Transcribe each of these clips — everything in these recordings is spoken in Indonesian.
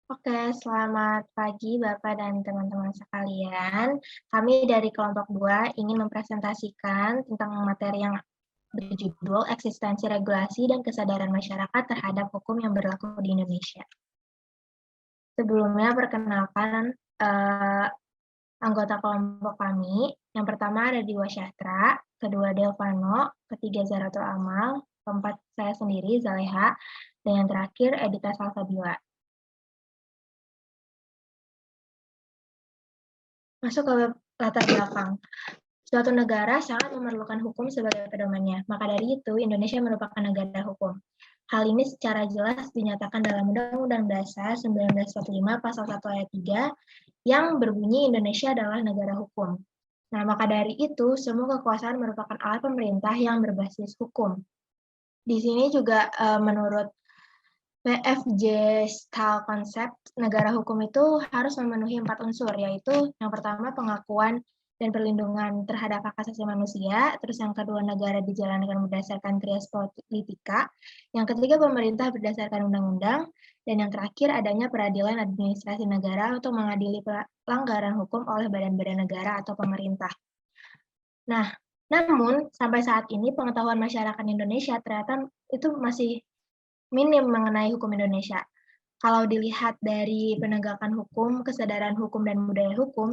Oke, selamat pagi Bapak dan teman-teman sekalian. Kami dari kelompok 2 ingin mempresentasikan tentang materi yang berjudul Eksistensi Regulasi dan Kesadaran Masyarakat Terhadap Hukum yang Berlaku di Indonesia. Sebelumnya perkenalkan anggota kelompok kami. Yang pertama ada Diwa Syastra, kedua Delvano, ketiga Zaratul Amal, keempat saya sendiri Zaleha, dan yang terakhir Edita Salsabila. Masuk ke latar belakang. Suatu negara sangat memerlukan hukum sebagai pedomannya. Maka dari itu, Indonesia merupakan negara hukum. Hal ini secara jelas dinyatakan dalam Undang-Undang Dasar 1945 Pasal 1 Ayat 3 yang berbunyi Indonesia adalah negara hukum. Nah, maka dari itu, semua kekuasaan merupakan alat pemerintah yang berbasis hukum. Di sini juga menurut PFJ Style Concept, negara hukum itu harus memenuhi 4 unsur, yaitu yang pertama pengakuan dan perlindungan terhadap hak asasi manusia, terus yang kedua negara dijalankan berdasarkan trias politika, yang ketiga pemerintah berdasarkan undang-undang, dan yang terakhir adanya peradilan administrasi negara untuk mengadili pelanggaran hukum oleh badan-badan negara atau pemerintah. Nah, namun sampai saat ini pengetahuan masyarakat Indonesia ternyata itu masih minim mengenai hukum Indonesia. Kalau dilihat dari penegakan hukum, kesadaran hukum, dan budaya hukum,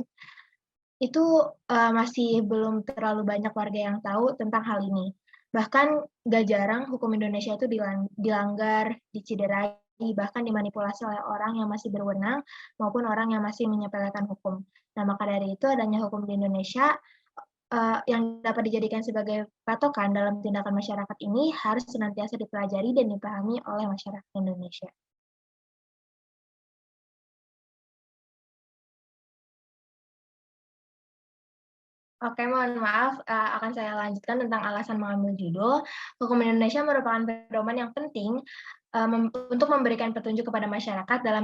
itu masih belum terlalu banyak warga yang tahu tentang hal ini. Bahkan gak jarang hukum Indonesia itu dilanggar, diciderai, bahkan dimanipulasi oleh orang yang masih berwenang maupun orang yang masih menyepelekan hukum. Nah, maka dari itu adanya hukum di Indonesia yang dapat dijadikan sebagai patokan dalam tindakan masyarakat ini harus senantiasa dipelajari dan dipahami oleh masyarakat Indonesia. Oke, mohon maaf, akan saya lanjutkan tentang alasan mengambil judul. Hukum Indonesia merupakan pedoman yang penting untuk memberikan petunjuk kepada masyarakat dalam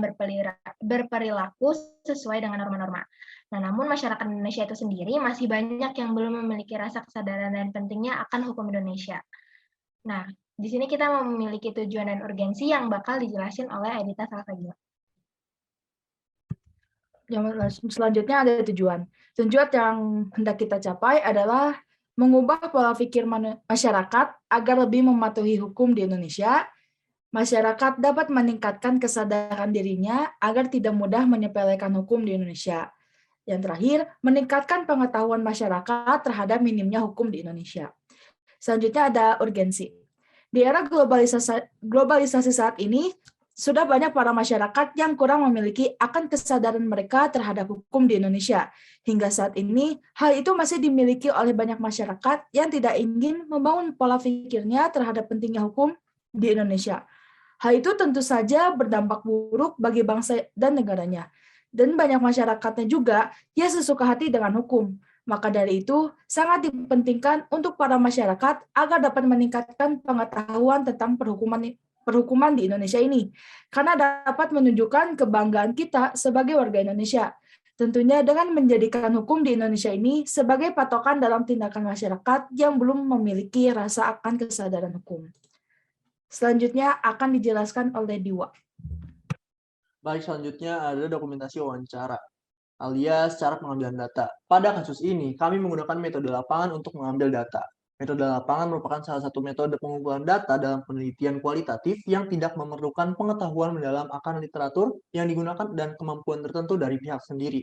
berperilaku sesuai dengan norma-norma. Nah, namun masyarakat Indonesia itu sendiri masih banyak yang belum memiliki rasa kesadaran dan pentingnya akan hukum Indonesia. Nah, di sini kita memiliki tujuan dan urgensi yang bakal dijelasin oleh Edita Salsabila. Selanjutnya ada tujuan. Tujuan yang hendak kita capai adalah mengubah pola pikir masyarakat agar lebih mematuhi hukum di Indonesia. Masyarakat dapat meningkatkan kesadaran dirinya agar tidak mudah menyepelekan hukum di Indonesia. Yang terakhir, meningkatkan pengetahuan masyarakat terhadap minimnya hukum di Indonesia. Selanjutnya ada urgensi. Di era globalisasi saat ini, sudah banyak para masyarakat yang kurang memiliki akan kesadaran mereka terhadap hukum di Indonesia. Hingga saat ini, hal itu masih dimiliki oleh banyak masyarakat yang tidak ingin membangun pola pikirnya terhadap pentingnya hukum di Indonesia. Hal itu tentu saja berdampak buruk bagi bangsa dan negaranya. Dan banyak masyarakatnya juga yang sesuka hati dengan hukum. Maka dari itu, sangat dipentingkan untuk para masyarakat agar dapat meningkatkan pengetahuan tentang perhukuman di Indonesia ini, karena dapat menunjukkan kebanggaan kita sebagai warga Indonesia. Tentunya dengan menjadikan hukum di Indonesia ini sebagai patokan dalam tindakan masyarakat yang belum memiliki rasa akan kesadaran hukum. Selanjutnya akan dijelaskan oleh Diwa. Baik, selanjutnya ada dokumentasi wawancara, alias cara pengambilan data. Pada kasus ini, kami menggunakan metode lapangan untuk mengambil data. Metode lapangan merupakan salah satu metode pengumpulan data dalam penelitian kualitatif yang tidak memerlukan pengetahuan mendalam akan literatur yang digunakan dan kemampuan tertentu dari pihak sendiri.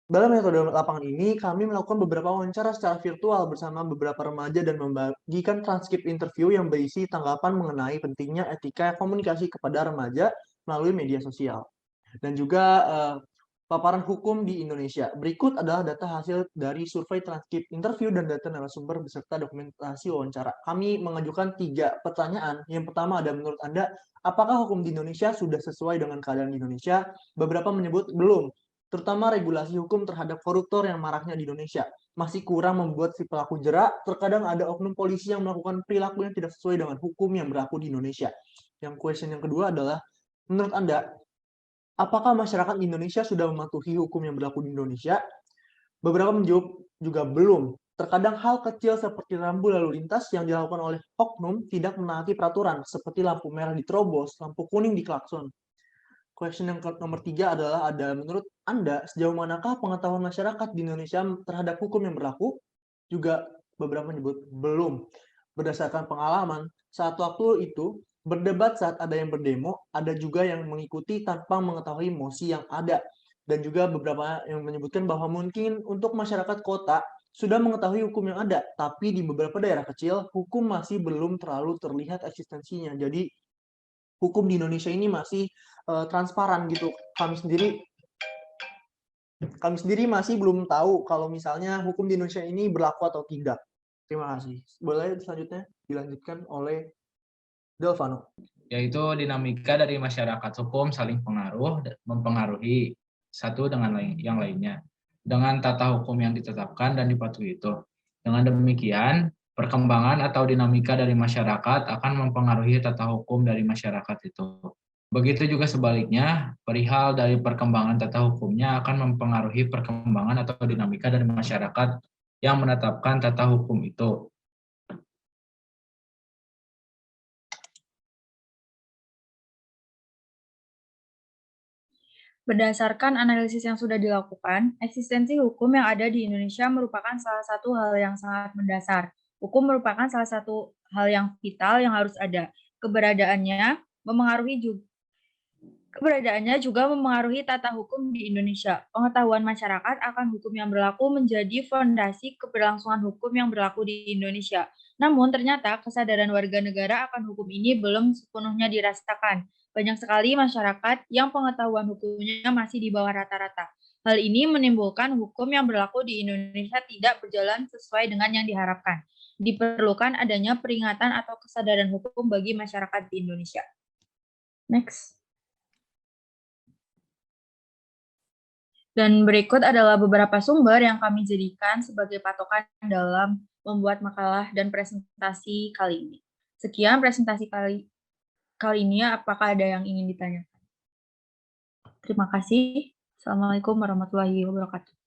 Dalam metode lapangan ini, kami melakukan beberapa wawancara secara virtual bersama beberapa remaja dan membagikan transkrip interview yang berisi tanggapan mengenai pentingnya etika komunikasi kepada remaja melalui media sosial. Dan juga paparan hukum di Indonesia. Berikut adalah data hasil dari survei transkrip interview dan data narasumber beserta dokumentasi wawancara. Kami mengajukan 3 pertanyaan. Yang pertama ada, menurut Anda, apakah hukum di Indonesia sudah sesuai dengan keadaan di Indonesia? Beberapa menyebut belum, terutama regulasi hukum terhadap koruptor yang maraknya di Indonesia. Masih kurang membuat si pelaku jerak, terkadang ada oknum polisi yang melakukan perilaku yang tidak sesuai dengan hukum yang berlaku di Indonesia. Yang question yang kedua adalah, menurut Anda, apakah masyarakat Indonesia sudah mematuhi hukum yang berlaku di Indonesia? Beberapa menjawab juga belum. Terkadang hal kecil seperti rambu lalu lintas yang dilakukan oleh oknum tidak menaati peraturan, seperti lampu merah diterobos, lampu kuning diklakson. Question yang nomor 3 adalah menurut Anda sejauh manakah pengetahuan masyarakat di Indonesia terhadap hukum yang berlaku? Juga beberapa menyebut belum. Berdasarkan pengalaman, saat waktu itu berdebat saat ada yang berdemo, ada juga yang mengikuti tanpa mengetahui mosi yang ada. Dan juga beberapa yang menyebutkan bahwa mungkin untuk masyarakat kota sudah mengetahui hukum yang ada, tapi di beberapa daerah kecil, hukum masih belum terlalu terlihat eksistensinya. Jadi, hukum di Indonesia ini masih transparan gitu. Kami sendiri masih belum tahu kalau misalnya hukum di Indonesia ini berlaku atau tidak. Terima kasih. Boleh selanjutnya dilanjutkan oleh Delvano. Yaitu dinamika dari masyarakat hukum saling mempengaruhi satu dengan yang lainnya dengan tata hukum yang ditetapkan dan dipatuhi itu. Dengan demikian, perkembangan atau dinamika dari masyarakat akan mempengaruhi tata hukum dari masyarakat itu. Begitu juga sebaliknya, perihal dari perkembangan tata hukumnya akan mempengaruhi perkembangan atau dinamika dari masyarakat yang menetapkan tata hukum itu. Berdasarkan analisis yang sudah dilakukan, eksistensi hukum yang ada di Indonesia merupakan salah satu hal yang sangat mendasar. Hukum merupakan salah satu hal yang vital yang harus ada. Keberadaannya juga memengaruhi tata hukum di Indonesia. Pengetahuan masyarakat akan hukum yang berlaku menjadi fondasi keberlangsungan hukum yang berlaku di Indonesia. Namun ternyata kesadaran warga negara akan hukum ini belum sepenuhnya dirasakan. Banyak sekali masyarakat yang pengetahuan hukumnya masih di bawah rata-rata. Hal ini menimbulkan hukum yang berlaku di Indonesia tidak berjalan sesuai dengan yang diharapkan. Diperlukan adanya peringatan atau kesadaran hukum bagi masyarakat di Indonesia. Next. Dan berikut adalah beberapa sumber yang kami jadikan sebagai patokan dalam membuat makalah dan presentasi kali ini. Sekian presentasi kali ini, apakah ada yang ingin ditanyakan? Terima kasih. Assalamualaikum warahmatullahi wabarakatuh.